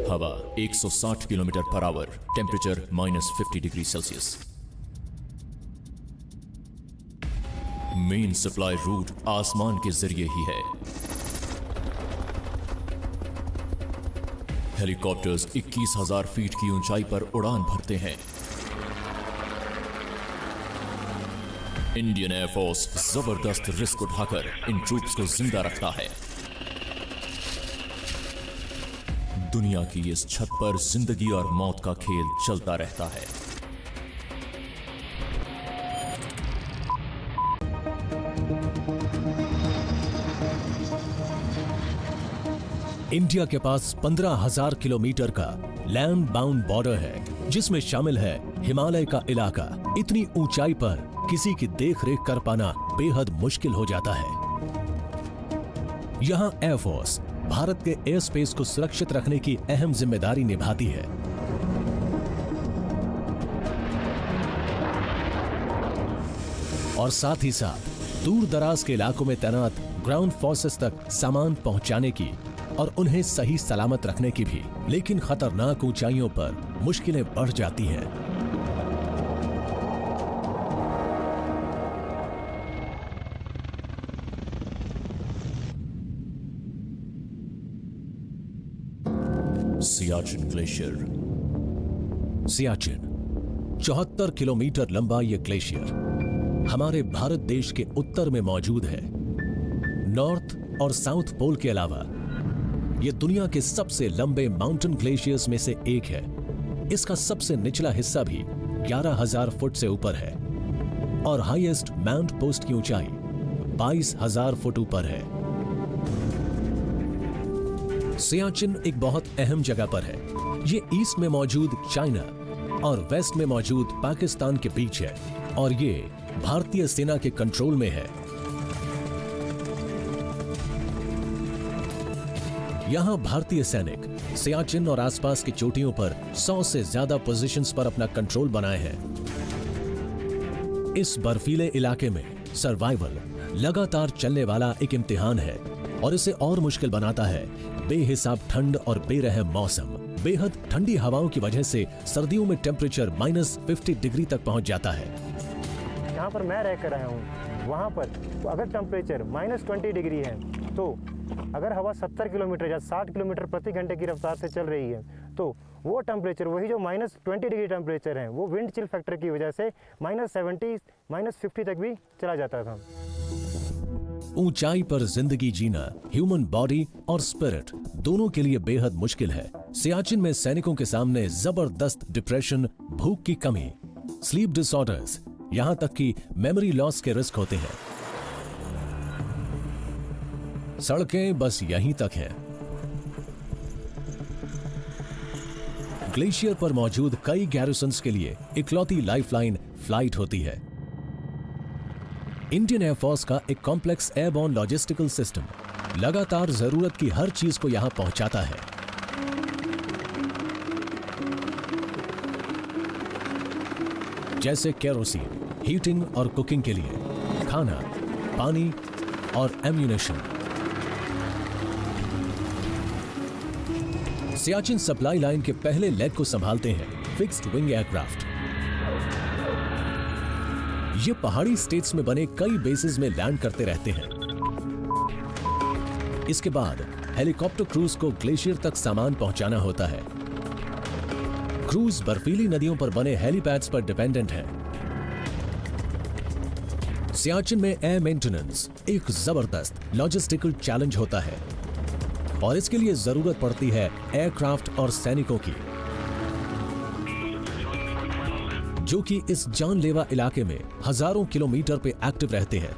हवा 160 kilometre per hour, temperature -50 degree Celsius. Main supply root आसमान के जरिए ही है। हेलीकॉप्टर्स 21,000 फीट की ऊंचाई पर उड़ान भरते हैं। इंडियन एयरफोर्स जबरदस्त रिस्क उठाकर इन ट्रूप्स को जिंदा रखता है। दुनिया की इस छत पर जिंदगी और मौत का खेल चलता रहता है। इंडिया के पास 15,000 किलोमीटर का लैंड बाउंड बॉर्डर है, जिसमें शामिल है हिमालय का इलाका। इतनी ऊंचाई पर किसी की देखरेख कर पाना बेहद मुश्किल हो जाता है। यहां एयरफोर्स भारत के एयर स्पेस को सुरक्षित रखने की अहम जिम्मेदारी निभाती है। और साथ ही साथ दूर दराज के इलाकों में तैनात ग्राउंड फोर्सेस तक सामान पहुंचाने की और उन्हें सही सलामत रखने की भी। लेकिन खतरनाक ऊंचाइयों पर मुश्किलें बढ़ जाती हैं। सियाचिन ग्लेशियर। सियाचिन 74 किलोमीटर लंबा ये ग्लेशियर हमारे भारत देश के उत्तर में मौजूद है। नॉर्थ और साउथ पोल के अलावा यह दुनिया के सबसे लंबे माउंटेन ग्लेशियर्स में से एक है। इसका सबसे निचला हिस्सा भी 11,000 फुट से ऊपर है और हाईएस्ट माउंट पोस्ट की ऊंचाई 22,000 फुट ऊपर है। सियाचिन एक बहुत अहम जगह पर है। ये ईस्ट में मौजूद चाइना और वेस्ट में मौजूद पाकिस्तान के बीच है और ये भारतीय सेना के कंट्रोल में है। यहां भारतीय सैनिक सियाचिन और आसपास की चोटियों पर 100 से ज्यादा पोजीशंस पर अपना कंट्रोल बनाए हैं। इस बर्फीले इलाके में सर्वाइवल लगातार चलने वाला एक इम्तिहान है और इसे और मुश्किल बनाता है बेहिसाब ठंड और बेरहम मौसम। बेहद ठंडी हवाओं की वजह से सर्दियों में टेम्परेचर -50 डिग्री तक पहुंच जाता है। यहाँ पर मैं रहकर आया हूँ, वहाँ पर अगर टेम्परेचर -20 डिग्री है तो अगर हवा 70 किलोमीटर या 60 किलोमीटर प्रति घंटे की रफ्तार से चल रही है तो वो टेम्परेचर, वही जो -20 डिग्री टेम्परेचर है, वो विंड चिल फैक्टर की वजह से -70 -50 तक भी चला जाता था। ऊंचाई पर जिंदगी जीना ह्यूमन बॉडी और स्पिरिट दोनों के लिए बेहद मुश्किल है। सियाचिन में सैनिकों के सामने जबरदस्त डिप्रेशन, भूख की कमी, स्लीप डिसऑर्डर्स, यहां तक कि मेमोरी लॉस के रिस्क होते हैं। सड़कें बस यहीं तक हैं। ग्लेशियर पर मौजूद कई गैरिसन्स के लिए इकलौती लाइफलाइन फ्लाइट होती है। इंडियन एयरफोर्स का एक कॉम्प्लेक्स एयरबोर्न लॉजिस्टिकल सिस्टम लगातार जरूरत की हर चीज को यहां पहुंचाता है। जैसे केरोसिन, हीटिंग और कुकिंग के लिए, खाना, पानी और एम्यूनेशन। सियाचिन सप्लाई लाइन के पहले लेग को संभालते हैं फिक्स्ड विंग एयरक्राफ्ट। ये पहाड़ी स्टेट्स में बने कई बेसेस में लैंड करते रहते हैं। इसके बाद हेलीकॉप्टर क्रूज को ग्लेशियर तक सामान पहुंचाना होता है। क्रूज बर्फीली नदियों पर बने हेलीपैड्स पर डिपेंडेंट है। सियाचिन में एयर मेंटेनेंस एक जबरदस्त लॉजिस्टिकल चैलेंज होता है और इसके लिए जरूरत पड़ती है एयरक्राफ्ट और सैनिकों की, जो कि इस जानलेवा इलाके में हजारों किलोमीटर पे एक्टिव रहते हैं।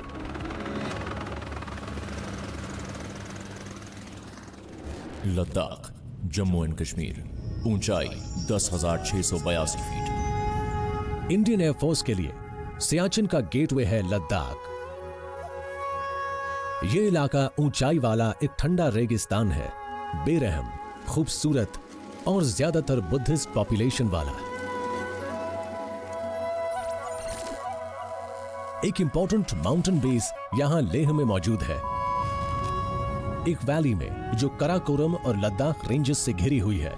लद्दाख, जम्मू एंड कश्मीर, ऊंचाई 10,682 फीट। इंडियन एयरफोर्स के लिए सियाचिन का गेटवे है लद्दाख। यह इलाका ऊंचाई वाला एक ठंडा रेगिस्तान है, बेरहम, खूबसूरत और ज्यादातर बुद्धिस्ट पॉपुलेशन वाला। एक इंपॉर्टेंट माउंटेन बेस यहां लेह में मौजूद है, एक वैली में जो कराकोरम और लद्दाख रेंजेस से घिरी हुई है।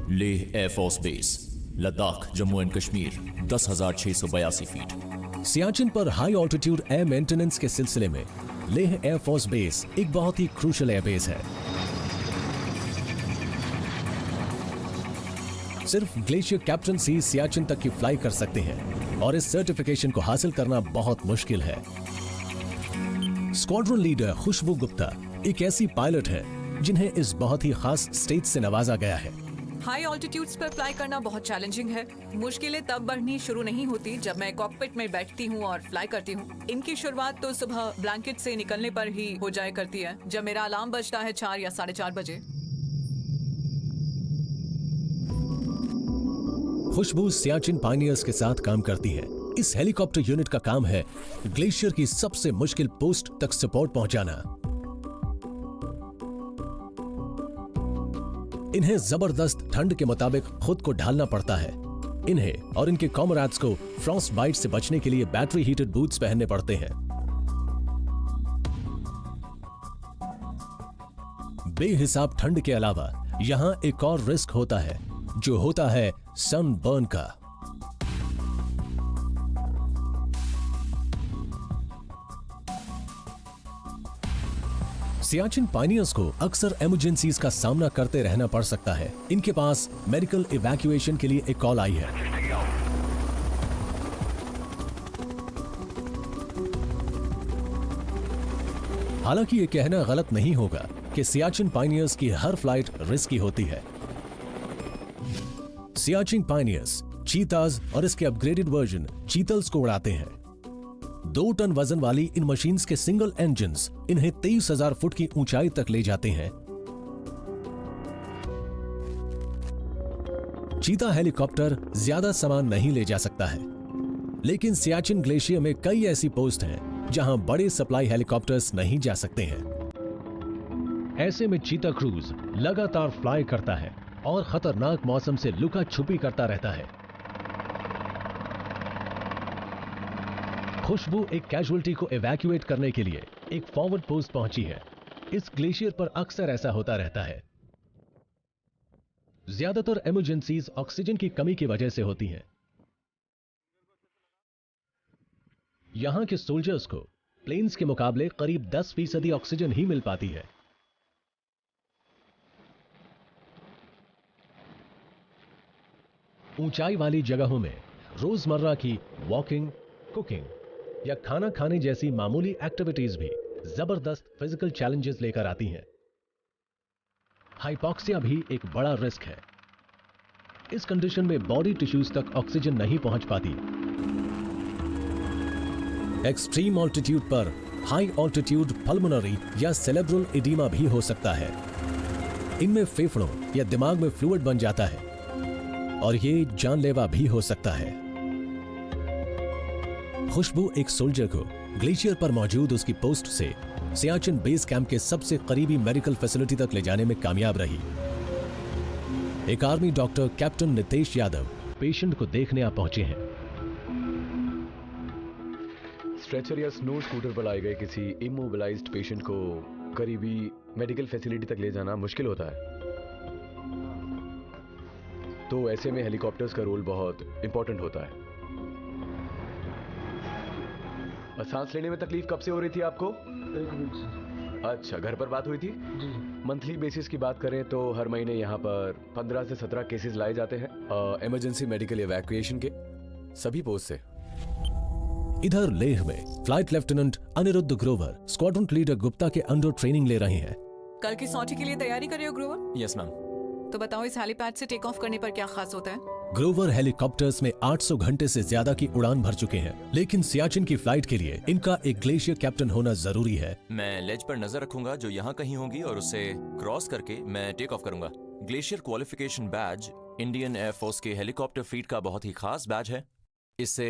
Leh air force base, Ladakh, Jammu and Kashmir, 10,682 feet. Siachen पर हाई ऑल्टीट्यूड एयर मेंटेनेंस के सिलसिले में लेह एयरफोर्स बेस एक बहुत ही क्रूशल एयरबेस है। सिर्फ ग्लेशियर कैप्टन ही सियाचिन तक की फ्लाई कर सकते हैं और इस सर्टिफिकेशन को हासिल करना बहुत मुश्किल है। स्क्वाड्रन लीडर खुशबू गुप्ता एक ऐसी पायलट है जिन्हें इस बहुत ही खास स्टेज से नवाजा गया है। हाई ऑल्टीट्यूड्स पर फ्लाई करना बहुत चैलेंजिंग है। मुश्किलें तब बढ़नी शुरू नहीं होती जब मैं कॉकपिट में बैठती हूँ और फ्लाई करती हूँ। इनकी शुरुआत तो सुबह ब्लैंकेट से निकलने पर ही हो जाया करती है, जब मेरा अलार्म बजता है 4 या 4:30 बजे। खुशबू सियाचिन पायनियर्स के साथ काम करती है। इस हेलीकॉप्टर यूनिट का काम है ग्लेशियर की सबसे मुश्किल पोस्ट तक सपोर्ट पहुंचाना। इन्हें जबरदस्त ठंड के मुताबिक खुद को ढालना पड़ता है। इन्हें और इनके कॉमरेड्स को फ्रॉस्ट बाइट से बचने के लिए बैटरी हीटेड बूट्स पहनने पड़ते हैं। बेहिसाब ठंड के अलावा यहां एक और रिस्क होता है, जो होता है सन बर्न का। सियाचिन पायनियर्स को अक्सर इमरजेंसीज का सामना करते रहना पड़ सकता है। इनके पास मेडिकल इवैक्यूएशन के लिए एक कॉल आई है। हालांकि ये कहना गलत नहीं होगा कि सियाचिन पायनियर्स की हर फ्लाइट रिस्की होती है। सियाचिन पायनियर्स चीताज और इसके अपग्रेडेड वर्जन चीतल्स को उड़ाते हैं। 2 टन वजन वाली इन मशीन्स के सिंगल इंजन्स इन्हें 23,000 फुट की ऊंचाई तक ले जाते हैं। चीता हेलीकॉप्टर ज्यादा सामान नहीं ले जा सकता है, लेकिन सियाचिन ग्लेशियर में कई ऐसी पोस्ट हैं जहां बड़े सप्लाई हेलीकॉप्टर्स नहीं जा सकते हैं। ऐसे में चीता क्रूज लगातार फ्लाई करता है और खतरनाक मौसम से लुका छुपी करता रहता है। खुशबू एक कैजुअल्टी को इवैक्यूएट करने के लिए एक फॉरवर्ड पोस्ट पहुंची है। इस ग्लेशियर पर अक्सर ऐसा होता रहता है। ज्यादातर इमरजेंसीज ऑक्सीजन की कमी की वजह से होती हैं। यहां के सोल्जर्स को प्लेन्स के मुकाबले करीब 10% ऑक्सीजन ही मिल पाती है। ऊंचाई वाली जगहों में रोजमर्रा की वॉकिंग, कुकिंग या खाना खाने जैसी मामूली एक्टिविटीज भी जबरदस्त फिजिकल चैलेंजेस लेकर आती हैं। हाइपोक्सिया भी एक बड़ा रिस्क है। इस कंडीशन में बॉडी टिश्यूज तक ऑक्सीजन नहीं पहुंच पाती। एक्सट्रीम ऑल्टीट्यूड पर हाई ऑल्टीट्यूड पल्मोनरी या सेरेब्रल एडिमा भी हो सकता है। इनमें फेफड़ों या दिमाग में फ्लूइड बन जाता है और ये जानलेवा भी हो सकता है। खुशबू एक सोल्जर को ग्लेशियर पर मौजूद उसकी पोस्ट से सियाचिन बेस कैंप के सबसे करीबी मेडिकल फैसिलिटी तक ले जाने में कामयाब रही। एक army doctor captain Nitesh Yadav patient को देखने आ पहुंचे हैं। स्ट्रेचर या स्नो स्कूटर पर लाए गए किसी इमोबिलाइज्ड पेशेंट को करीबी मेडिकल फैसिलिटी तक ले जाना मुश्किल होता है, तो ऐसे में हेलीकॉप्टर्स का रोल बहुत इंपॉर्टेंट होता है। और सांस लेने में तकलीफ कब से हो रही थी आपको? 1 वीक से। अच्छा, घर पर बात हुई थी? जी। मंथली बेसिस की बात करें तो हर महीने यहाँ पर 15 से 17 केसेस लाए जाते हैं इमरजेंसी मेडिकल इवैक्यूएशन के, सभी पोस्ट से। इधर लेह में flight lieutenant Anirudh Grover squadron leader Gupta के अंडर ट्रेनिंग ले रहे हैं। कल की सॉटी के लिए तैयारी कर रहे हो ग्रोवर? Yes ma'am. तो बताओ इस हेलीपैड से टेक ऑफ करने पर क्या खास होता है? ग्रोवर हेलीकॉप्टर्स में 800 घंटे से ज्यादा की उड़ान भर चुके हैं, लेकिन सियाचिन की फ्लाइट के लिए इनका एक ग्लेशियर कैप्टन होना जरूरी है। मैं लेज पर नजर रखूंगा जो यहाँ कहीं होगी और उसे क्रॉस करके मैं टेक ऑफ करूंगा। Glacier qualification badge Indian air force के हेलीकॉप्टर फ्लीट का बहुत ही खास बैज है। इसे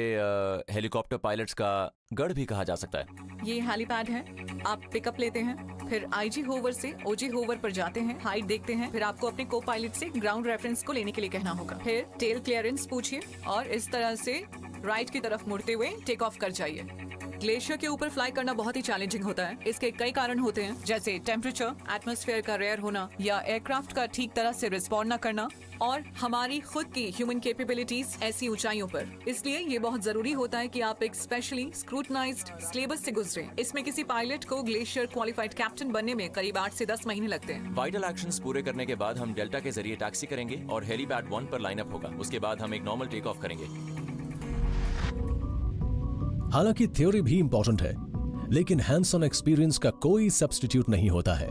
हेलीकॉप्टर पायलट्स का गढ़ भी कहा जा सकता है। ये हेलीपैड है। आप पिकअप लेते हैं, फिर आईजी होवर से ओजी होवर पर जाते हैं, हाइट देखते हैं, फिर आपको अपने को पायलट से ग्राउंड रेफरेंस को लेने के लिए कहना होगा। फिर टेल क्लियरेंस पूछिए और इस तरह से राइट की तरफ मुड़ते हुए टेक ऑफ कर जाइए। ग्लेशियर के ऊपर फ्लाई करना बहुत ही चैलेंजिंग होता है। इसके कई कारण होते हैं, जैसे टेम्परेचर, एटमॉस्फेयर का रेयर होना या एयरक्राफ्ट का ठीक तरह से रिस्पॉन्ड न करना और हमारी खुद की ह्यूमन कैपेबिलिटीज ऐसी ऊंचाइयों पर। इसलिए ये बहुत जरूरी होता है कि आप एक स्पेशली स्क्रूटनाइज्ड सिलेबस से गुजरें। इसमें किसी पायलट को ग्लेशियर क्वालिफाइड कैप्टन बनने में करीब 8 से 10 महीने लगते हैं। वाइटल एक्शंस पूरे करने के बाद हम डेल्टा के जरिए टैक्सी करेंगे और हेलीपैड 1 पर लाइन अप होगा। उसके बाद हम एक नॉर्मल टेक ऑफ करेंगे। हालांकि थ्योरी भी इंपॉर्टेंट है, लेकिन हैंड्स ऑन एक्सपीरियंस का कोई सब्स्टिट्यूट नहीं होता है।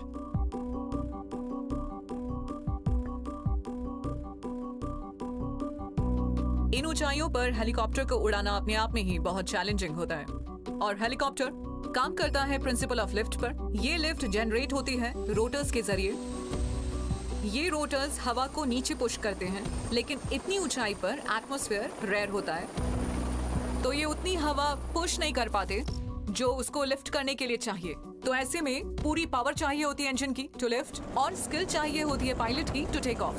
इन ऊंचाइयों पर हेलीकॉप्टर को उड़ाना अपने आप में ही बहुत चैलेंजिंग होता है और हेलीकॉप्टर काम करता है प्रिंसिपल ऑफ लिफ्ट पर। ये लिफ्ट जनरेट होती है रोटर्स के जरिए। ये रोटर्स हवा को नीचे पुश करते हैं, लेकिन इतनी ऊंचाई पर एटमॉस्फेयर रेयर होता है, तो ये उतनी हवा पुश नहीं कर पाते जो उसको लिफ्ट करने के लिए चाहिए। तो ऐसे में पूरी पावर चाहिए होती है इंजन की टू लिफ्ट और स्किल चाहिए होती है पायलट की to take off.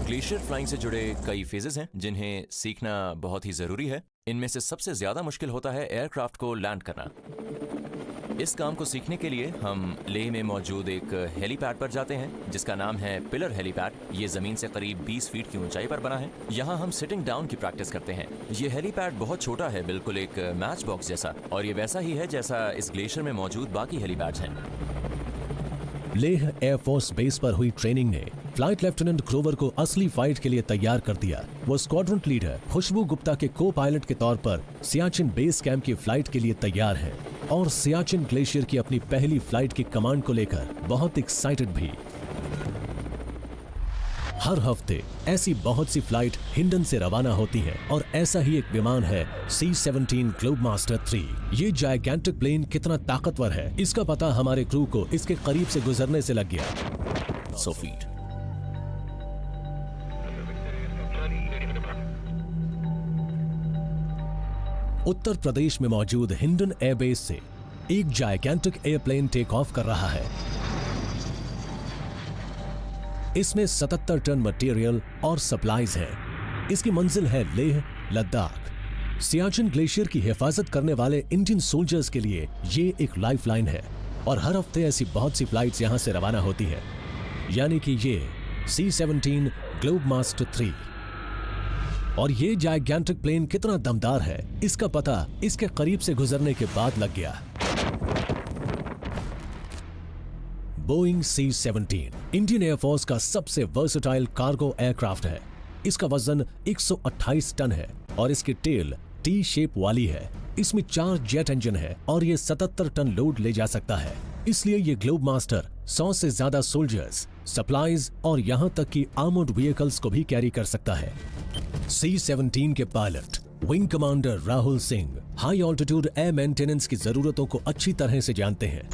Glacier flying से जुड़े कई फेजेस हैं जिन्हें सीखना बहुत ही जरूरी है। इनमें से सबसे ज्यादा मुश्किल होता है एयरक्राफ्ट को लैंड करना। इस काम को सीखने के लिए हम लेह में मौजूद एक हेलीपैड पर जाते हैं जिसका नाम है पिलर हेलीपैड। ये जमीन से करीब 20 फीट की ऊंचाई पर बना है। यहाँ हम सिटिंग डाउन की प्रैक्टिस करते हैं। ये हेलीपैड बहुत छोटा है, बिल्कुल एक मैच बॉक्स जैसा, और ये वैसा ही है जैसा इस ग्लेशियर में मौजूद बाकी हेलीपैड्स हैं। लेह एयरफोर्स बेस पर हुई ट्रेनिंग ने फ्लाइट लेफ्टिनेंट ग्रोवर को असली फाइट के लिए तैयार कर दिया। वो स्क्वाड्रन लीडर खुशबू गुप्ता के को पायलट के तौर पर सियाचिन बेस कैंप की फ्लाइट के लिए तैयार है और सियाचिन ग्लेशियर की अपनी पहली फ्लाइट की कमांड को लेकर बहुत एक्साइटेड भी। हर हफ्ते ऐसी बहुत सी फ्लाइट हिंडन से रवाना होती है और ऐसा ही एक विमान है C-17 ग्लोबमास्टर 3। ये जायगेंटिक प्लेन कितना ताकतवर है, इसका पता हमारे क्रू को इसके करीब से गुजरने से लग गया। 100 फीट। उत्तर प्रदेश में मौजूद हिंडन एयरबेस से एक जायगेंटिक एयरप्लेन टेक ऑफ कर रहा है। इसमें 77 टन मटेरियल और सप्लाईज हैं। इसकी मंजिल है लेह, लद्दाख। सियाचिन ग्लेशियर की हिफाजत करने वाले इंडियन सोल्जर्स के लिए ये एक लाइफलाइन है और हर हफ्ते ऐसी बहुत सी फ्लाइट्स यहां से रवाना होती है। यानी कि ये C-17 ग्लोबमास्टर 3 और ये जायगेंटिक प्लेन कितना दमदार है, इसका पता इसके करीब से गुजरने के बाद लग गया। बोइंग C-17 इंडियन एयरफोर्स का सबसे वर्सेटाइल कार्गो एयरक्राफ्ट है। इसका वजन 128 टन है और इसकी टेल टी शेप वाली है। इसमें 4 जेट इंजन है और ये 77 टन लोड ले जा सकता है। इसलिए ये ग्लोबमास्टर 100 से ज्यादा सोल्जर्स, सप्लाईज और यहां तक कि आर्मर्ड व्हीकल्स को भी कैरी कर सकता है। C-17 के pilot wing commander Rahul Singh high altitude air maintenance की जरूरतों को अच्छी तरह से जानते हैं।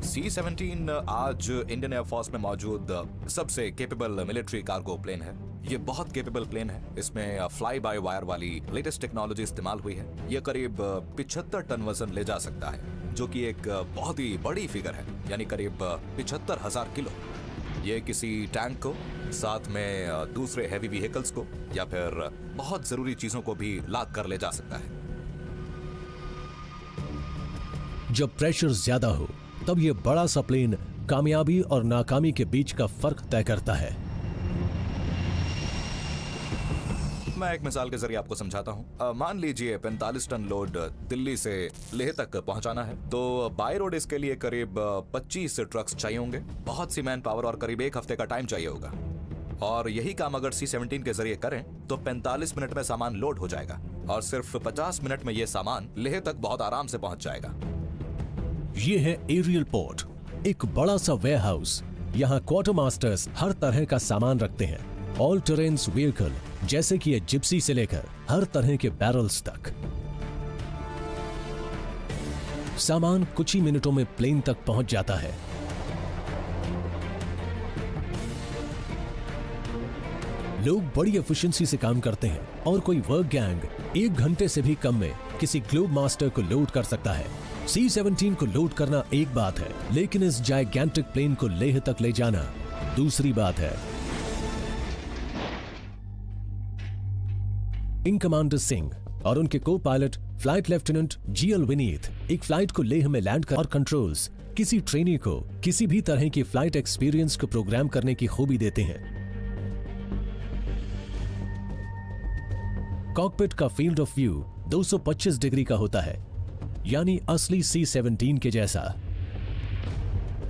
C-17 आज इंडियन एयरफोर्स में मौजूद सबसे केपेबल मिलिट्री कार्गो प्लेन है। ये बहुत केपेबल प्लेन है। इसमें फ्लाई बाय वायर वाली लेटेस्ट टेक्नोलॉजी इस्तेमाल हुई है। ये करीब 75 टन वजन ले जा सकता है, जो कि एक बहुत ही बड़ी फिगर है, यानी करीब 75,000 किलो। ये किसी टैंक को, साथ में दूसरे हैवी व्हीकल्स को या फिर बहुत जरूरी चीजों को भी लाद कर ले जा सकता है। जब प्रेशर ज्यादा हो तब ये बड़ा सा प्लेन कामयाबी और नाकामी के बीच का फर्क तय करता है। मैं एक मिसाल के जरिए आपको समझाता हूँ। मान लीजिए 45 टन लोड दिल्ली से लेह तक पहुंचाना है, तो बाय रोड इसके लिए करीब 25 ट्रक्स चाहिए होंगे, बहुत सी मैन पावर और करीब 1 हफ्ते का टाइम चाहिए होगा। और यही काम अगर C-17 के जरिए करें तो 45 मिनट में सामान लोड हो जाएगा और सिर्फ 50 मिनट में यह सामान लेह तक बहुत आराम से पहुंच जाएगा। ये है एरियल पोर्ट, एक बड़ा सा वेयरहाउस। यहाँ क्वार्टर मास्टर्स हर तरह का सामान रखते हैं, ऑल टेरेन्स व्हीकल जैसे कि ये जिप्सी से लेकर हर तरह के बैरल्स तक। सामान कुछ ही मिनटों में प्लेन तक पहुंच जाता है। लोग बड़ी एफिशिएंसी से काम करते हैं और कोई वर्क गैंग 1 घंटे से भी कम में किसी ग्लोबमास्टर को लोड कर सकता है। C-17 को लोड करना एक बात है, लेकिन इस जायगेंटिक प्लेन को लेह तक ले जाना दूसरी बात है। विंग कमांडर सिंह और उनके को pilot flight lieutenant GL Vineet एक फ्लाइट को लेह में लैंड कर और कंट्रोल्स किसी ट्रेनी को किसी भी तरह की फ्लाइट एक्सपीरियंस को प्रोग्राम करने की खूबी देते हैं। कॉकपिट का फील्ड ऑफ व्यू 225 डिग्री का होता है, यानी असली C-17 के जैसा।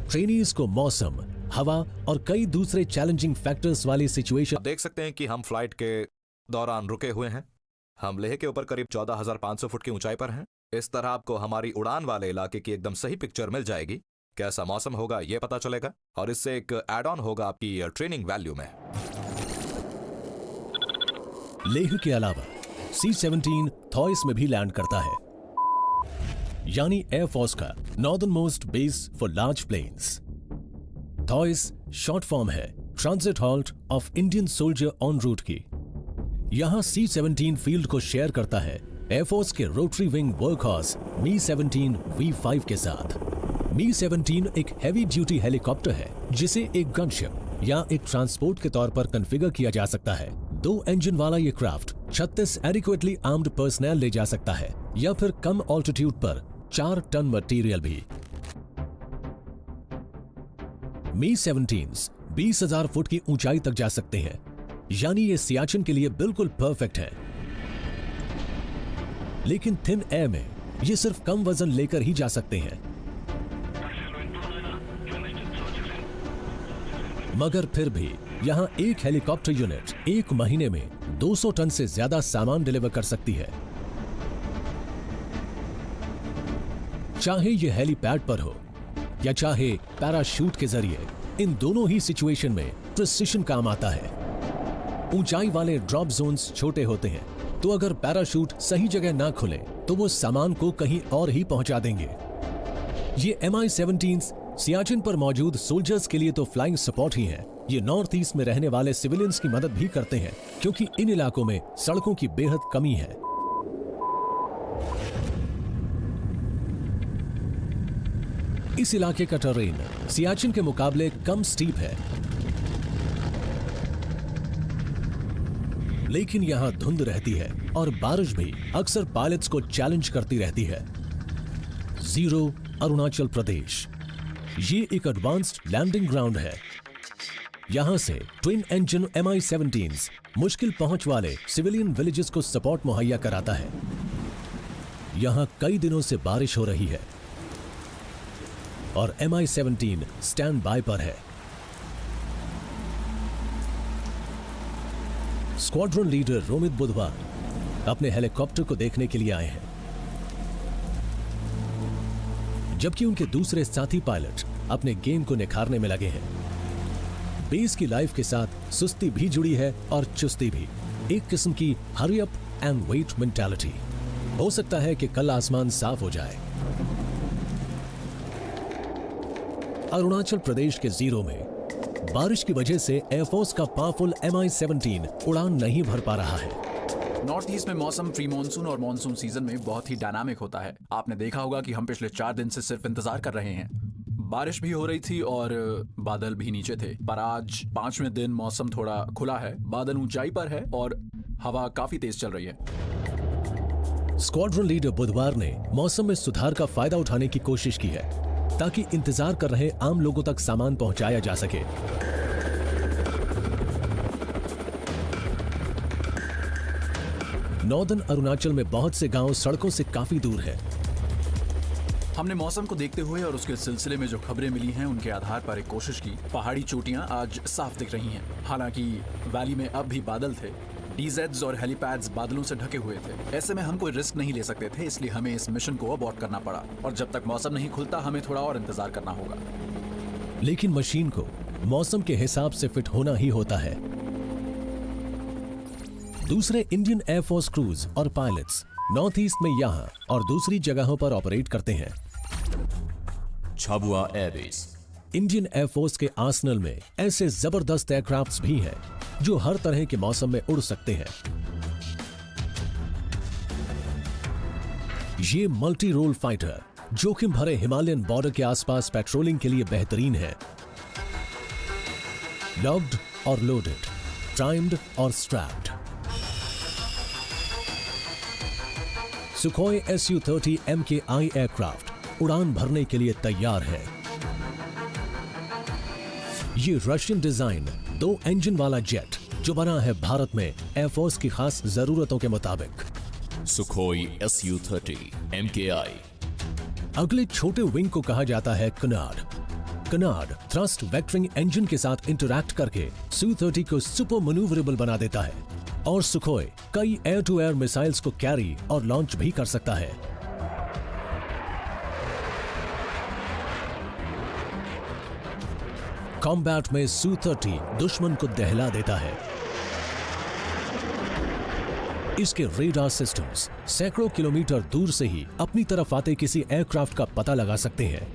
ट्रेनीज को मौसम, हवा और कई दूसरे चैलेंजिंग फैक्टर्स वाली सिचुएशन। देख सकते हैं कि हम फ्लाइट के दौरान रुके हुए हैं। हम लेह के ऊपर करीब 14,500 फुट की ऊंचाई पर हैं। इस तरह आपको हमारी उड़ान वाले इलाके की एकदम सही पिक्चर मिल जाएगी। कैसा मौसम होगा ये पता चलेगा और इससे एक एड ऑन होगा आपकी ट्रेनिंग वैल्यू में। लेह के अलावा C-17 थॉइस में भी लैंड करता है, यानी एयरफोर्स का northern most base for large planes. Thoise short form है transit halt of Indian soldier on route की। यहां C-17 फील्ड को शेयर करता है एयरफोर्स के rotary wing workhorse Mi-17 V5 के साथ। Mi-17 एक हैवी ड्यूटी हेलीकॉप्टर है जिसे एक गनशिप या एक ट्रांसपोर्ट के तौर पर कॉन्फ़िगर किया जा सकता है। 2 इंजन वाला ये क्राफ्ट 36 एडिक्वेटली आर्म्ड पर्सनल ले जा सकता है या फिर कम ऑल्टीट्यूड पर 4 टन मटेरियल भी। Mi-17s 20,000 फुट की ऊंचाई तक जा सकते हैं, यानी ये सियाचिन के लिए बिल्कुल परफेक्ट है। लेकिन थिन एयर में ये सिर्फ कम वजन लेकर ही जा सकते हैं। मगर फिर भी यहां एक हेलीकॉप्टर यूनिट एक महीने में 200 टन से ज्यादा सामान डिलीवर कर सकती है। चाहे ये हेलीपैड पर हो या चाहे पैराशूट के जरिए, इन दोनों ही सिचुएशन में प्रिसिशन काम आता है। ऊंचाई वाले ड्रॉप जोन्स छोटे होते हैं, तो अगर पैराशूट सही जगह ना खुले तो वो सामान को कहीं और ही पहुंचा देंगे। ये Mi-17s सियाचिन पर मौजूद सोल्जर्स के लिए तो फ्लाइंग सपोर्ट ही हैं। ये नॉर्थ ईस्ट में रहने वाले सिविलियंस की मदद भी करते हैं, क्योंकि इन इलाकों में सड़कों की बेहद कमी है। इस इलाके का टेरेन सियाचिन के मुकाबले कम स्टीप है, लेकिन यहां धुंध रहती है और बारिश भी अक्सर पायलट्स को चैलेंज करती रहती है। जीरो अरुणाचल प्रदेश ये एक एडवांस्ड लैंडिंग ग्राउंड है। यहां से ट्विन इंजन Mi-17s मुश्किल पहुंच वाले सिविलियन विलेजेस को सपोर्ट मुहैया कराता है। यहां कई दिनों से बारिश हो रही है और Mi-17 स्टैंड बाय पर है। स्क्वाड्रन लीडर रोमित बुधवार अपने हेलीकॉप्टर को देखने के लिए आए हैं, जबकि उनके दूसरे साथी पायलट अपने गेम को निखारने में लगे हैं। बेस की लाइफ के साथ सुस्ती भी जुड़ी है और चुस्ती भी, एक किस्म की hurry up and wait mentality. हो सकता है कि कल आसमान साफ हो जाए। अरुणाचल प्रदेश के जीरो में बारिश की वजह से एयरफोर्स का पावरफुल Mi-17 उड़ान नहीं भर पा रहा है। नॉर्थ ईस्ट में मौसम प्री मानसून और मानसून सीजन में बहुत ही डायनामिक होता है। आपने देखा होगा कि हम पिछले 4 दिन से सिर्फ इंतजार कर रहे हैं। बारिश भी हो रही थी और बादल भी नीचे थे, पर आज 5वें दिन मौसम थोड़ा खुला है, बादल ऊंचाई पर है और हवा काफी तेज चल रही है। स्क्वाड्रन लीडर बुधवार ने मौसम में सुधार का फायदा उठाने की कोशिश की है, ताकि इंतजार कर रहे आम लोगों तक सामान पहुंचाया जा सके। नॉर्दर्न अरुणाचल में बहुत से गांव सड़कों से काफी दूर हैं। हमने मौसम को देखते हुए और उसके सिलसिले में जो खबरें मिली हैं उनके आधार पर एक कोशिश की। पहाड़ी चोटियां आज साफ दिख रही हैं, हालांकि वैली में अब भी बादल थे। DZs और हेलीपैड्स बादलों से ढके हुए थे। ऐसे में हम कोई रिस्क नहीं ले सकते थे, इसलिए हमें इस मिशन को अबॉर्ट करना पड़ा और जब तक मौसम नहीं खुलता हमें थोड़ा और इंतजार करना होगा। लेकिन मशीन को मौसम के हिसाब से फिट होना ही होता है। दूसरे इंडियन एयरफोर्स क्रूज और पायलट्स नॉर्थ ईस्ट में यहां और दूसरी जगहों पर ऑपरेट करते हैं। झाबुआ एयरबेस इंडियन एयरफोर्स के आर्सेनल में ऐसे जबरदस्त एयरक्राफ्ट्स भी हैं जो हर तरह के मौसम में उड़ सकते हैं। ये मल्टी रोल फाइटर जोखिम भरे हिमालयन बॉर्डर के आसपास पेट्रोलिंग के लिए बेहतरीन है। लॉक्ड और लोडेड, प्राइम्ड और strapped. Sukhoi Su-30 MKI aircraft उड़ान भरने के लिए तैयार है। ये रशियन डिजाइन 2 इंजन वाला जेट जो बना है भारत में एयरफोर्स की खास जरूरतों के मुताबिक। Sukhoi Su-30 MKI। अगले छोटे विंग को कहा जाता है canard. Canard thrust vectoring engine के साथ इंटरैक्ट करके Su-30 को सुपर मैन्यूवरेबल बना देता है और सुखोई कई एयर टू एयर मिसाइल्स को कैरी और लॉन्च भी कर सकता है। कॉम्बैट में Su-30 दुश्मन को दहला देता है। इसके रेडार सिस्टम्स सैकड़ों किलोमीटर दूर से ही अपनी तरफ आते किसी एयरक्राफ्ट का पता लगा सकते हैं।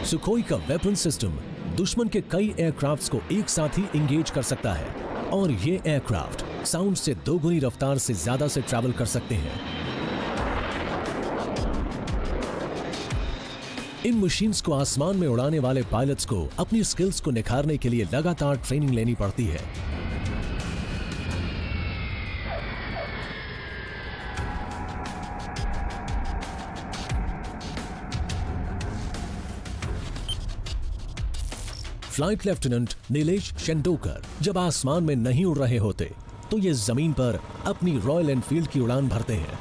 सुखोई का वेपन सिस्टम दुश्मन के कई एयरक्राफ्ट्स को एक साथ ही इंगेज कर सकता है और ये एयरक्राफ्ट साउंड से 2 गुनी रफ्तार से ज्यादा से ट्रैवल कर सकते हैं। इन मशीन्स को आसमान में उड़ाने वाले पायलट्स को अपनी स्किल्स को निखारने के लिए लगातार ट्रेनिंग लेनी पड़ती है। फ्लाइट लेफ्टिनेंट नीलेश शेंडोकर जब आसमान में नहीं उड़ रहे होते तो ये जमीन पर अपनी रॉयल एनफील्ड की उड़ान भरते हैं।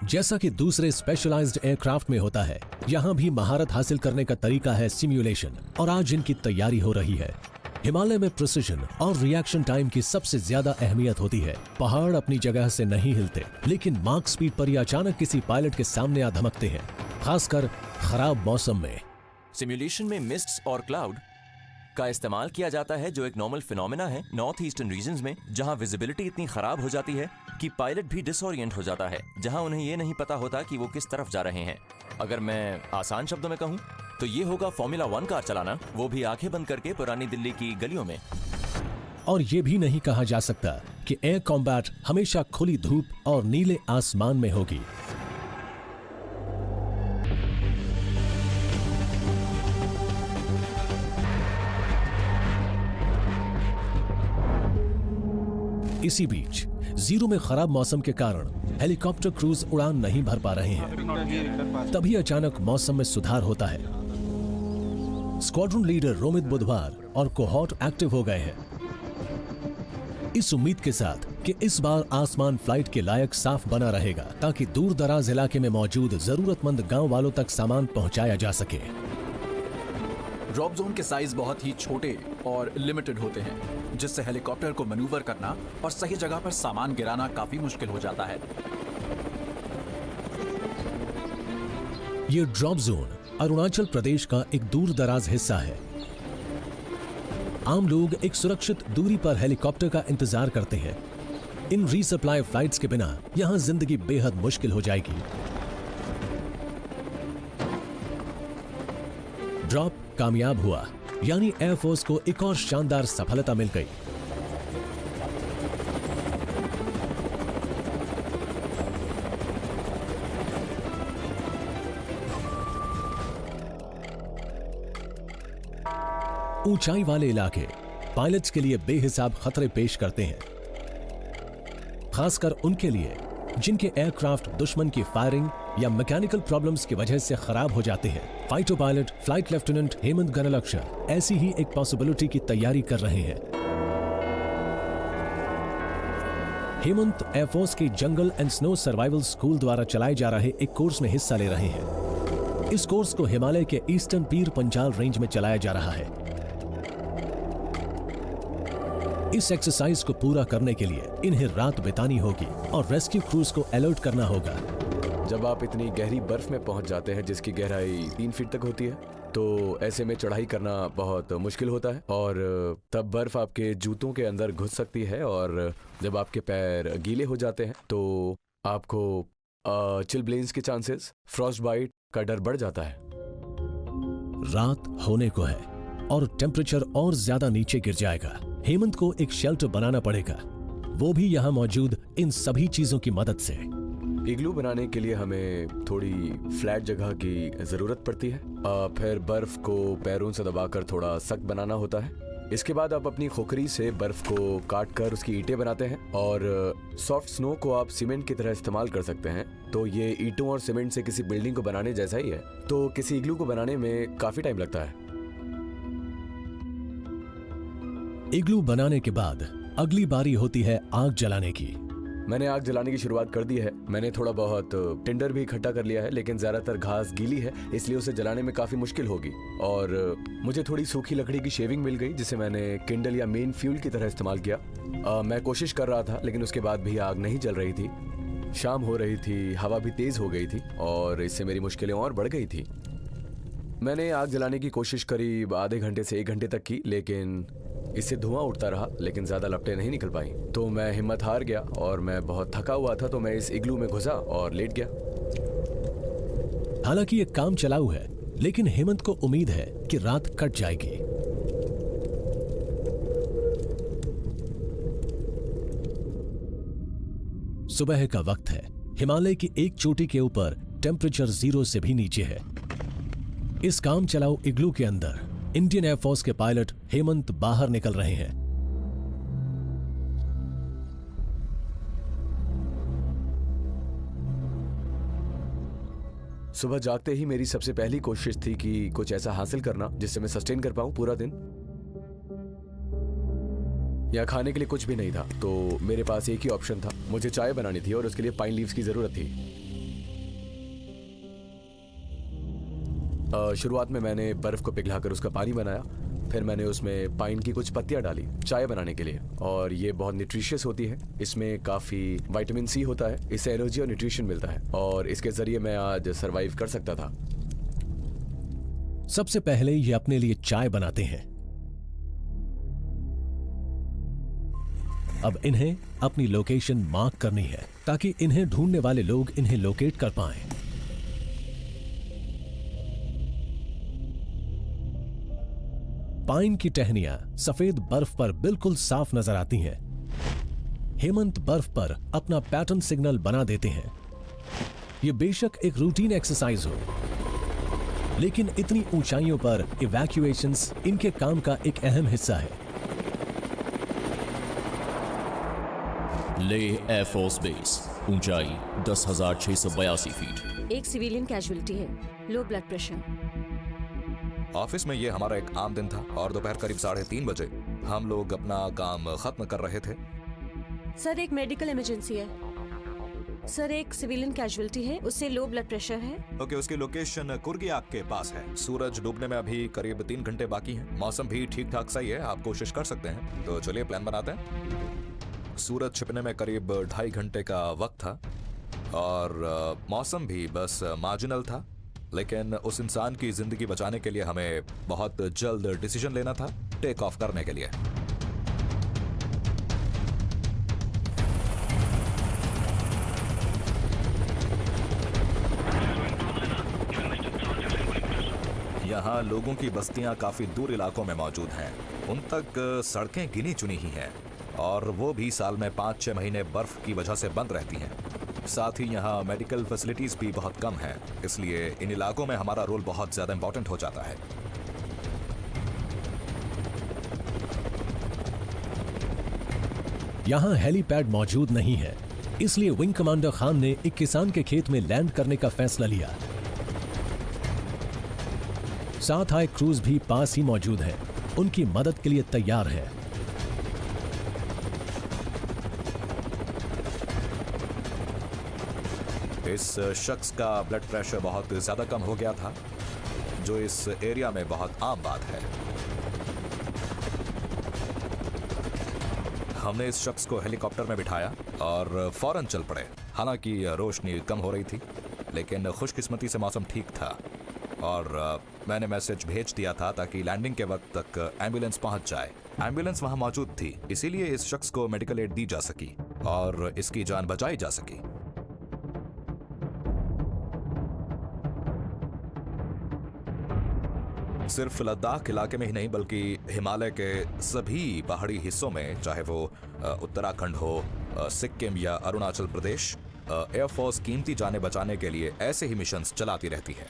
जैसा कि दूसरे स्पेशलाइज्ड एयरक्राफ्ट में होता है, यहां भी महारत हासिल करने का तरीका है सिमुलेशन और आज इनकी तैयारी हो रही है। हिमालय में प्रिसिजन और रिएक्शन टाइम की सबसे ज्यादा अहमियत होती है। पहाड़ अपनी जगह से नहीं हिलते, लेकिन मार्क स्पीड पर ये अचानक किसी पायलट के सामने आ धमकते हैं, खासकर खराब मौसम में। सिमुलेशन में मिस्ट्स और क्लाउड का इस्तेमाल किया जाता है जो एक नॉर्मल फिनोमेना है नॉर्थ ईस्टर्न रीजन्स में, जहां विजिबिलिटी इतनी खराब हो जाती है कि पायलट भी डिसओरिएंट हो जाता है, जहां उन्हें ये नहीं पता होता कि वो किस तरफ जा रहे हैं। अगर मैं आसान शब्दों में कहूं तो ये होगा फॉर्मूला 1 कार चलाना, वो भी आंखें बंद करके पुरानी दिल्ली की गलियों में। और ये भी नहीं कहा जा सकता कि एयर कॉम्बैट हमेशा खुली धूप और नीले आसमान में होगी। इसी बीच जीरो में खराब मौसम के कारण हेलीकॉप्टर क्रूज उड़ान नहीं भर पा रहे हैं। तभी अचानक मौसम में सुधार होता है। स्क्वाड्रन लीडर रोमित बुधवार और कोहॉर्ट एक्टिव हो गए हैं, इस उम्मीद के साथ कि इस बार आसमान फ्लाइट के लायक साफ बना रहेगा ताकि दूर दराज इलाके में मौजूद जरूरतमंद गांव वालों तक सामान पहुंचाया जा सके। ड्रॉप जोन के साइज बहुत ही छोटे और लिमिटेड होते हैं, जिससे हेलीकॉप्टर को मैन्यूवर करना और सही जगह पर सामान गिराना काफी मुश्किल हो जाता है। ये ड्रॉप जोन अरुणाचल प्रदेश का एक दूर दराज हिस्सा है। आम लोग एक सुरक्षित दूरी पर हेलीकॉप्टर का इंतजार करते हैं। इन रीसप्लाई फ्लाइट्स के बिना यहां जिंदगी बेहद मुश्किल हो जाएगी। ड्रॉप कामयाब हुआ, यानी एयरफोर्स को एक और शानदार सफलता मिल गई। ऊंचाई वाले इलाके पायलट्स के लिए बेहिसाब खतरे पेश करते हैं, खासकर उनके लिए जिनके एयरक्राफ्ट दुश्मन की फायरिंग या मैकेनिकल प्रॉब्लम्स की वजह से खराब हो जाते हैं। Fighter pilot flight lieutenant Hemant Ganlakshya ऐसी ही एक पॉसिबिलिटी की तैयारी कर रहे हैं। हेमंत एयरफोर्स के jungle and snow survival school द्वारा चलाए जा रहे एक कोर्स में हिस्सा ले रहे हैं। इस कोर्स को हिमालय के ईस्टर्न पीर पंजाल रेंज में चलाया जा रहा है। इस एक्सरसाइज को पूरा करने के लिए इन्हें रात बितानी होगी और रेस्क्यू क्रूज को अलर्ट करना होगा। जब आप इतनी गहरी बर्फ में पहुंच जाते हैं जिसकी गहराई 3 फीट तक होती है, तो ऐसे में चढ़ाई करना बहुत मुश्किल होता है और तब बर्फ आपके जूतों के अंदर घुस सकती है और जब आपके पैर गीले हो जाते हैं तो आपको चिलब्लेन्स के चांसेस, फ्रॉस्ट बाइट का डर बढ़ जाता है। रात होने को है और टेम्परेचर और ज्यादा नीचे गिर जाएगा। हेमंत को एक शेल्टर बनाना पड़ेगा, वो भी यहां मौजूद इन सभी चीजों की मदद से। इग्लू बनाने के लिए हमें थोड़ी फ्लैट जगह की जरूरत पड़ती है। फिर बर्फ को पैरों से दबाकर थोड़ा सख्त बनाना होता है। इसके बाद आप अपनी खोखरी से बर्फ को काट कर उसकी ईंटें बनाते हैं और सॉफ्ट स्नो को आप सीमेंट की तरह इस्तेमाल कर सकते हैं। तो ये ईंटों और सीमेंट से किसी बिल्डिंग को बनाने जैसा ही है। तो किसी इग्लू को बनाने में काफी टाइम लगता है। इग्लू बनाने के बाद अगली बारी होती है आग जलाने की। मैंने आग जलाने की शुरुआत कर दी है। मैंने थोड़ा बहुत टिंडर भी इकट्ठा कर लिया है, लेकिन ज्यादातर घास गीली है, इसलिए उसे जलाने में काफी मुश्किल होगी। और मुझे थोड़ी सूखी लकड़ी की शेविंग मिल गई, जिसे मैंने किंडल या मेन फ्यूल की तरह इस्तेमाल किया। मैं कोशिश कर रहा था, लेकिन उसके बाद भी आग नहीं जल रही थी। शाम हो रही थी, हवा भी तेज हो गई थी और इससे मेरी मुश्किलें और बढ़ गई थी। मैंने आग जलाने की कोशिश करीब आधे घंटे से 1 घंटे तक की, लेकिन इससे धुआं उठता रहा, लेकिन ज्यादा लपटें नहीं निकल पाई। तो मैं हिम्मत हार गया और मैं बहुत थका हुआ था, तो मैं इस इग्लू में घुसा और लेट गया। हालांकि ये काम चलाऊ है, लेकिन हेमंत को उम्मीद है कि रात कट जाएगी। सुबह का वक्त है। हिमालय की एक चोटी के ऊपर टेम्परेचर 0 से भी नीचे है। इस काम चलाऊ इग्लू के अंदर इंडियन एयरफोर्स के पायलट हेमंत बाहर निकल रहे हैं। सुबह जागते ही मेरी सबसे पहली कोशिश थी कि कुछ ऐसा हासिल करना जिससे मैं सस्टेन कर पाऊं पूरा दिन। यहाँ खाने के लिए कुछ भी नहीं था, तो मेरे पास एक ही ऑप्शन था। मुझे चाय बनानी थी और उसके लिए पाइन लीव्स की जरूरत थी। शुरुआत में मैंने बर्फ को पिघलाकर उसका पानी बनाया, फिर मैंने उसमें पाइन की कुछ पत्तियां डाली चाय बनाने के लिए। और ये बहुत न्यूट्रिशियस होती है, इसमें काफी विटामिन सी होता है, इससे एनर्जी और न्यूट्रिशन मिलता है और इसके जरिए मैं आज सरवाइव कर सकता था। सबसे पहले ये अपने लिए चाय बनाते हैं। अब इन्हें अपनी लोकेशन मार्क करनी है ताकि इन्हें ढूंढने वाले लोग इन्हें लोकेट कर पाएं। पाइन की टहनियां सफेद बर्फ पर बिल्कुल साफ नजर आती हैं। हेमंत बर्फ पर अपना पैटर्न सिग्नल बना देते हैं। यह बेशक एक रूटीन एक्सरसाइज हो, लेकिन इतनी ऊंचाइयों पर इवैक्यूएशंस इनके काम का एक अहम हिस्सा है। लेह एयरफोर्स बेस, ऊंचाई 10,682 फीट। एक सिविलियन कैजुअलिटी है, लो ब्लड प्रेशर। ऑफिस में ये हमारा एक आम दिन था और दोपहर करीब 3:30 बजे हम लोग अपना काम खत्म कर रहे थे। सर, एक मेडिकल इमरजेंसी है। सर, एक सिविलियन कैजुअलिटी है, उससे लो ब्लड प्रेशर है। ओके, उसकी लोकेशन कुर्गियाक के पास है। सूरज डूबने में अभी करीब 3 घंटे बाकी हैं। मौसम भी ठीक ठाक सही है, आप कोशिश कर सकते हैं। तो चलिए प्लान बनाते हैं। सूरज छिपने में करीब 2.5 घंटे का वक्त था और मौसम भी बस मार्जिनल था, लेकिन उस इंसान की जिंदगी बचाने के लिए हमें बहुत जल्द डिसीजन लेना था टेक ऑफ करने के लिए। यहाँ लोगों की बस्तियां काफी दूर इलाकों में मौजूद हैं। उन तक सड़कें गिनी चुनी ही हैं और वो भी साल में 5-6 महीने बर्फ की वजह से बंद रहती हैं। साथ ही यहाँ मेडिकल फैसिलिटीज भी बहुत कम हैं, इसलिए इन इलाकों में हमारा रोल बहुत ज्यादा इंपॉर्टेंट हो जाता है। यहां हेलीपैड मौजूद नहीं है, इसलिए विंग कमांडर खान ने एक किसान के खेत में लैंड करने का फैसला लिया। साथ आए क्रूज भी पास ही मौजूद हैं, उनकी मदद के लिए तैयार है। इस शख्स का ब्लड प्रेशर बहुत ज्यादा कम हो गया था, जो इस एरिया में बहुत आम बात है। हमने इस शख्स को हेलीकॉप्टर में बिठाया और फौरन चल पड़े। हालांकि रोशनी कम हो रही थी, लेकिन खुशकिस्मती से मौसम ठीक था और मैंने मैसेज भेज दिया था ताकि लैंडिंग के वक्त तक एम्बुलेंस पहुंच जाए। एम्बुलेंस वहां मौजूद थी, इसीलिए इस शख्स को मेडिकल एड दी जा सकी और इसकी जान बचाई जा सकी। सिर्फ लद्दाख इलाके में ही नहीं, बल्कि हिमालय के सभी पहाड़ी हिस्सों में, चाहे वो उत्तराखंड हो, सिक्किम या अरुणाचल प्रदेश, एयरफोर्स कीमती जाने बचाने के लिए ऐसे ही मिशंस चलाती रहती है।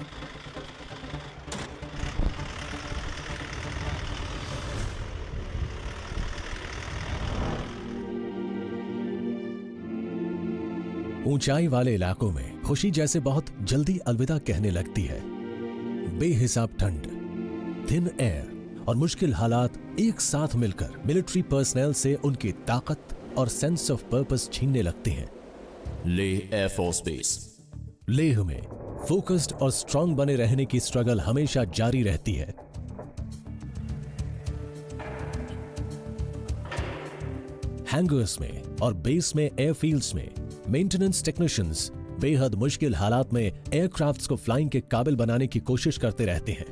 ऊंचाई वाले इलाकों में खुशी जैसे बहुत जल्दी अलविदा कहने लगती है। बेहिसाब ठंड, थिन एयर और मुश्किल हालात एक साथ मिलकर मिलिट्री पर्सनल से उनकी ताकत और सेंस ऑफ पर्पस छीनने लगते हैं। Leh air force base. लेह में फोकस्ड और स्ट्रांग बने रहने की स्ट्रगल हमेशा जारी रहती है। हैंगर्स में और बेस में एयरफील्ड्स में मेंटेनेंस टेक्नीशियंस बेहद मुश्किल हालात में एयरक्राफ्ट्स को फ्लाइंग के काबिल बनाने की कोशिश करते रहते हैं।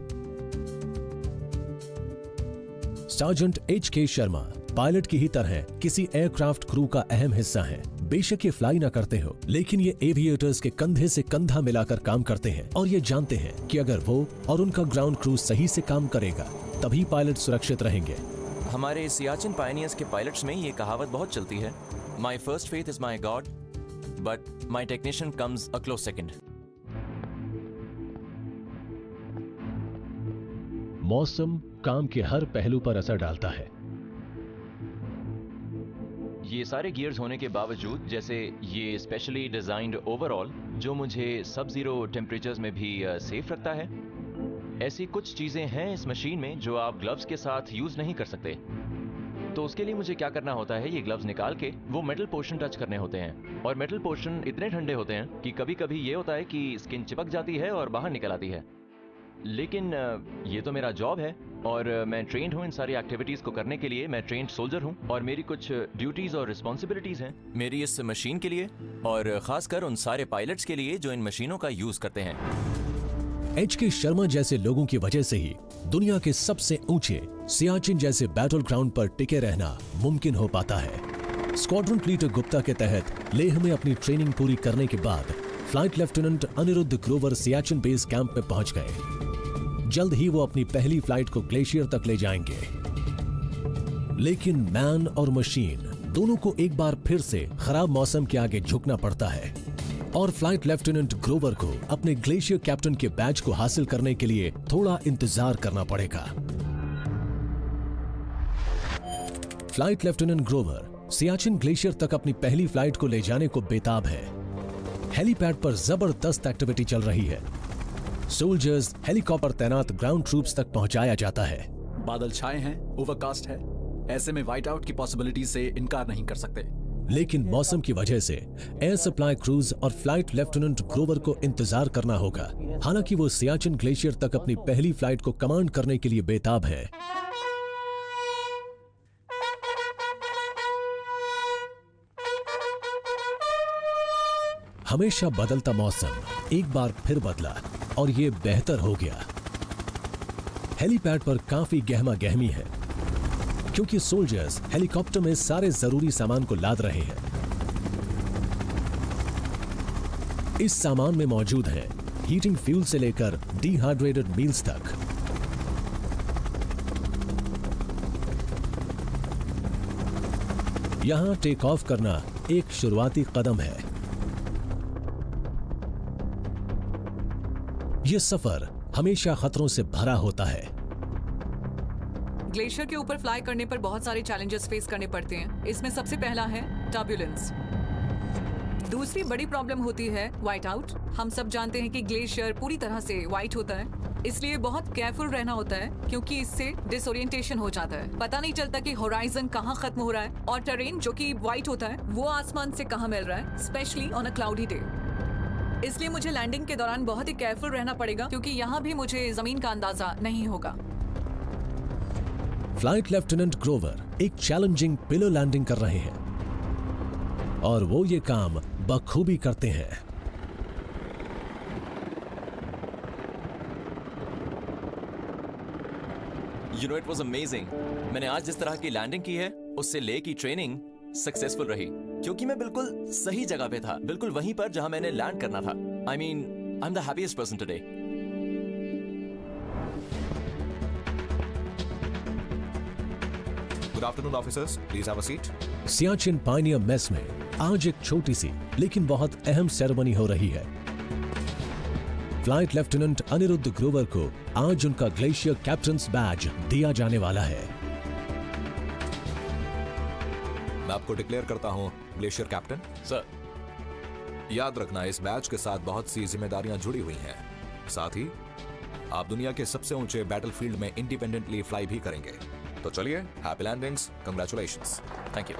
Sergeant H.K. शर्मा पायलट की ही तरह किसी एयरक्राफ्ट क्रू का अहम हिस्सा हैं। बेशक ये फ्लाई ना करते हो, लेकिन ये एविएटर्स के कंधे से कंधा मिलाकर काम करते हैं और ये जानते हैं कि अगर वो और उनका ग्राउंड क्रू सही से काम करेगा तभी पायलट सुरक्षित रहेंगे। हमारे सियाचिन पायनियर्स के पायलट्स में ये कहावत बहुत चलती है, my first faith is my God but my technician comes a close second. मौसम काम के हर पहलू पर असर डालता है। ये सारे गियर्स होने के बावजूद, जैसे ये स्पेशली डिजाइन्ड ओवरऑल जो मुझे सब जीरो टेम्परेचर्स में भी सेफ रखता है, ऐसी कुछ चीजें हैं इस मशीन में जो आप ग्लव्स के साथ यूज नहीं कर सकते। तो उसके लिए मुझे क्या करना होता है, ये ग्लव्स निकाल के वो मेटल पोर्शन टच करने होते हैं और मेटल पोर्शन इतने ठंडे होते हैं कि कभी कभी ये होता है कि स्किन चिपक जाती है और बाहर निकल आती है। लेकिन ये तो मेरा जॉब है और मैं ट्रेंड हूँ इन सारी एक्टिविटीज को करने के लिए। मैं ट्रेंड सोल्जर हूँ और मेरी कुछ ड्यूटीज और रिस्पॉन्सिबिलिटीज हैं मेरी इस मशीन के लिए और खासकर उन सारे पायलट्स के लिए जो इन मशीनों का यूज करते हैं। H.K. शर्मा जैसे लोगों की वजह से ही दुनिया के सबसे ऊंचे सियाचिन जैसे बैटल ग्राउंड पर टिके रहना मुमकिन हो पाता है। स्क्वाड्रन लीडर गुप्ता के तहत लेह में अपनी ट्रेनिंग पूरी करने के बाद flight lieutenant Anirudh Grover Siachen base camp में पहुंच गए। जल्द ही वो अपनी पहली फ्लाइट को ग्लेशियर तक ले जाएंगे। लेकिन मैन और मशीन दोनों को एक बार फिर से खराब मौसम के आगे झुकना पड़ता है और फ्लाइट लेफ्टिनेंट ग्रोवर को अपने ग्लेशियर कैप्टन के बैज को हासिल करने के लिए थोड़ा इंतजार करना पड़ेगा। Flight lieutenant Grover Siachen glacier तक अपनी पहली फ्लाइट को ले जाने को बेताब है। हेलीपैड पर जबरदस्त एक्टिविटी चल रही है। सोल्जर्स, हेलीकॉप्टर तैनात ग्राउंड ट्रूप्स तक पहुंचाया जाता है। बादल छाए हैं, ओवरकास्ट है, ऐसे में वाइट आउट की पॉसिबिलिटी से इनकार नहीं कर सकते। लेकिन मौसम की वजह से एयर सप्लाई क्रूज और फ्लाइट लेफ्टिनेंट ग्रोवर को इंतजार करना होगा। हालांकि वो सियाचिन ग्लेशियर तक अपनी पहली फ्लाइट को कमांड करने के लिए बेताब है। हमेशा बदलता मौसम एक बार फिर बदला और ये बेहतर हो गया। हेलीपैड पर काफी गहमा गहमी है क्योंकि सोल्जर्स हेलीकॉप्टर में सारे जरूरी सामान को लाद रहे हैं। इस सामान में मौजूद है हीटिंग फ्यूल से लेकर डिहाइड्रेटेड मील्स तक। यहां टेक ऑफ करना एक शुरुआती कदम है। यह सफर हमेशा खतरों से भरा होता है। ग्लेशियर के ऊपर फ्लाई करने पर बहुत सारे चैलेंजेस फेस करने पड़ते हैं। इसमें सबसे पहला है टर्बुलेंस। दूसरी बड़ी प्रॉब्लम होती है व्हाइट आउट। हम सब जानते हैं कि ग्लेशियर पूरी तरह से व्हाइट होता है, इसलिए बहुत केयरफुल रहना होता है क्योंकि इससे डिसोरिएंटेशन हो जाता है। पता नहीं चलता कि होराइजन कहाँ खत्म हो रहा है और टेरेन जो कि व्हाइट होता है वो आसमान से कहाँ मिल रहा है, specially on a cloudy day. इसलिए मुझे लैंडिंग के दौरान बहुत ही केयरफुल रहना पड़ेगा क्योंकि यहाँ भी मुझे जमीन का अंदाजा नहीं होगा। फ्लाइट लेफ्टिनेंट ग्रोवर एक चैलेंजिंग पिलर लैंडिंग कर रहे हैं और वो ये काम बखूबी करते हैं। You know, it was amazing. मैंने आज जिस तरह की लैंडिंग की है उससे ले की ट्रेनिंग सक्सेसफुल रही क्योंकि मैं बिल्कुल सही जगह पे था, बिल्कुल वहीं पर जहां मैंने लैंड करना था। I mean, I'm the happiest person today. Good afternoon officers, please have a seat. Siachen Pioneer mess में आज एक छोटी सी लेकिन बहुत अहम सेरेमनी हो रही है। फ्लाइट लेफ्टिनेंट अनिरुद्ध ग्रोवर को आज उनका ग्लेशियर कैप्टन्स बैज दिया जाने वाला है। मैं आपको डिक्लेयर करता हूं ग्लेशियर कैप्टन। सर, याद रखना, इस बैच के साथ बहुत सी जिम्मेदारियां जुड़ी हुई हैं। साथ ही आप दुनिया के सबसे ऊंचे बैटलफील्ड में इंडिपेंडेंटली फ्लाई भी करेंगे। तो चलिए, happy landings, congratulations. Thank you.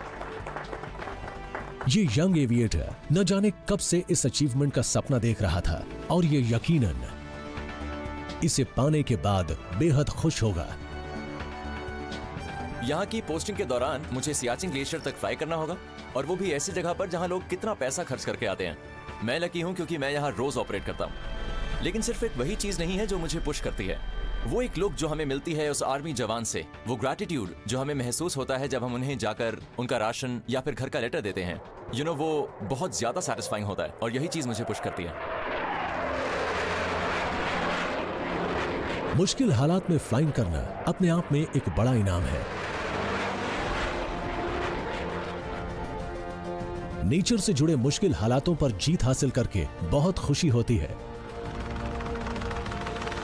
ये यंग एविएटर न जाने कब से इस अचीवमेंट का सपना देख रहा था और ये यकीनन इसे पाने के बाद बेहद खुश होगा। यहाँ की पोस्टिंग के दौरान मुझे सियाचिन ग्लेशियर तक फ्लाई करना होगा, और वो भी ऐसी जगह पर जहाँ लोग कितना पैसा खर्च करके आते हैं। मैं लकी हूँ क्योंकि मैं यहाँ रोज ऑपरेट करता हूँ। लेकिन सिर्फ एक वही चीज नहीं है जो मुझे पुश करती है, वो एक लुक जो हमें मिलती है उस आर्मी जवान से, वो ग्रैटिट्यूड जो हमें महसूस होता है जब हम उन्हें जाकर उनका राशन या फिर घर का लेटर देते हैं। वो बहुत ज्यादा सेटिस्फाइंग होता है, और यही चीज मुझे पुश करती है। मुश्किल हालात में फ्लाइंग करना अपने आप में एक बड़ा इनाम है। नेचर से जुड़े मुश्किल हालातों पर जीत हासिल करके बहुत खुशी होती है,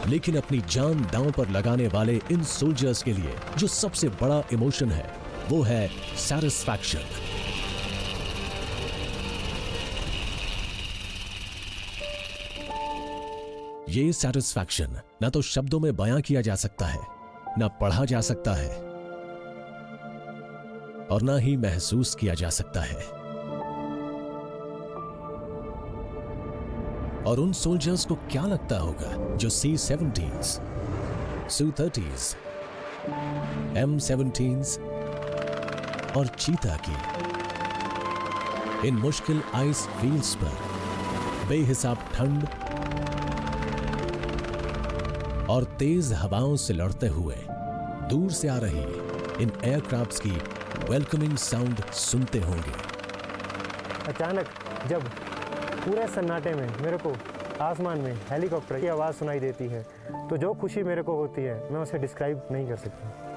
लेकिन अपनी जान दांव पर लगाने वाले इन सोल्जर्स के लिए जो सबसे बड़ा इमोशन है वो है सैटिस्फैक्शन। ये सैटिस्फैक्शन ना तो शब्दों में बयां किया जा सकता है, ना पढ़ा जा सकता है, और ना ही महसूस किया जा सकता है। और उन सोल्जर्स को क्या लगता होगा जो C-17s, Su-30s, M-17s और चीता की इन मुश्किल आइस फील्ड्स पर बेहिसाब ठंड और तेज हवाओं से लड़ते हुए दूर से आ रही इन एयरक्राफ्ट्स की वेलकमिंग साउंड सुनते होंगे। अचानक जब पूरे सन्नाटे में मेरे को आसमान में हेलीकॉप्टर की आवाज़ सुनाई देती है, तो जो खुशी मेरे को होती है मैं उसे डिस्क्राइब नहीं कर सकता।